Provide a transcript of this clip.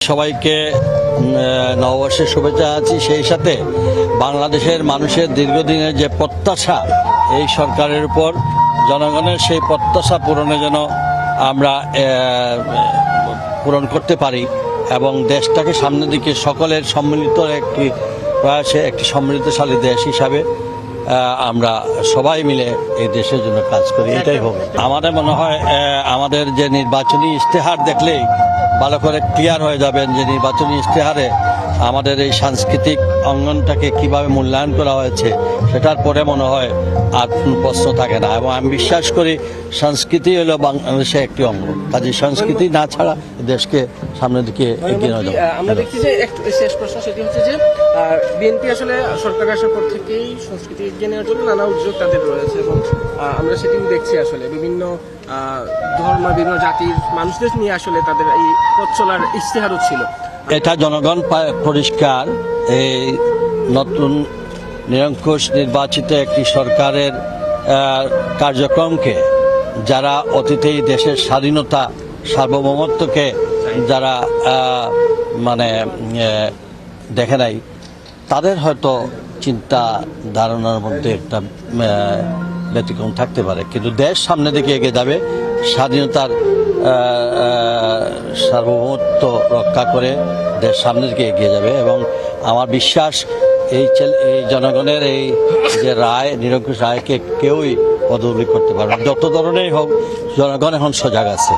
সবাইকে নববর্ষের শুভেচ্ছা আছি। সেই সাথে বাংলাদেশের মানুষের দীর্ঘদিনের যে প্রত্যাশা এই সরকারের উপর, জনগণের সেই প্রত্যাশা পূরণে যেন আমরা পূরণ করতে পারি এবং দেশটাকে সামনের দিকে সকলের সম্মিলিত একটি প্রয়াসে একটি সমৃদ্ধশালী দেশ হিসাবে আমরা সবাই মিলে এই দেশের জন্য কাজ করি, এটাই হবে। আমাদের মনে হয় আমাদের যে নির্বাচনী ইশতেহার দেখলেই ভালো করে ক্লিয়ার হয়ে যাবেন যে নির্বাচনী ইশতেহারে আমাদের এই সাংস্কৃতিক অঙ্গনটাকে কিভাবে মূল্যায়ন করা হয়েছে, সেটার পরে মনে হয় আর কোনো প্রশ্ন থাকে না। এবং আমি বিশ্বাস করি সংস্কৃতি হলো বাংলাদেশের একটি অঙ্গ, কাজে সংস্কৃতি না ছাড়া দেশকে সামনের দিকে এগিয়ে নেওয়া যাবে। আমরা দেখছি যে একটু শেষ প্রশ্ন, সেটি হচ্ছে যে বিএনপি আসলে সরকার আসার পর থেকেই সংস্কৃতি এগিয়ে নেওয়ার জন্য নানা উদ্যোগ তাদের রয়েছে এবং আমরা সেটিও দেখছি আসলে বিভিন্ন ধর্ম, বিভিন্ন জাতির মানুষদের নিয়ে আসলে তাদের এই পথ চলার ইশতেহারও ছিল। এটা জনগণ পরিষ্কার, এই নতুন নিরঙ্কুশ নির্বাচিত একটি সরকারের কার্যক্রমকে যারা অতীতেই দেশের স্বাধীনতা সার্বভৌমত্বকে যারা দেখে নাই, তাদের হয়তো চিন্তা ধারণার মধ্যে একটা ব্যতিক্রম থাকতে পারে, কিন্তু দেশ সামনের দিকে এগিয়ে যাবে, স্বাধীনতার সার্বভৌমত্ব রক্ষা করে দেশ সামনের দিকে এগিয়ে যাবে। এবং আমার বিশ্বাস এই জনগণের এই যে রায়, নিরঙ্কুশ রায়কে কেউই বদলি করতে পারবে না, যত ধরনেরই হোক। জনগণ এখন সজাগ আছে।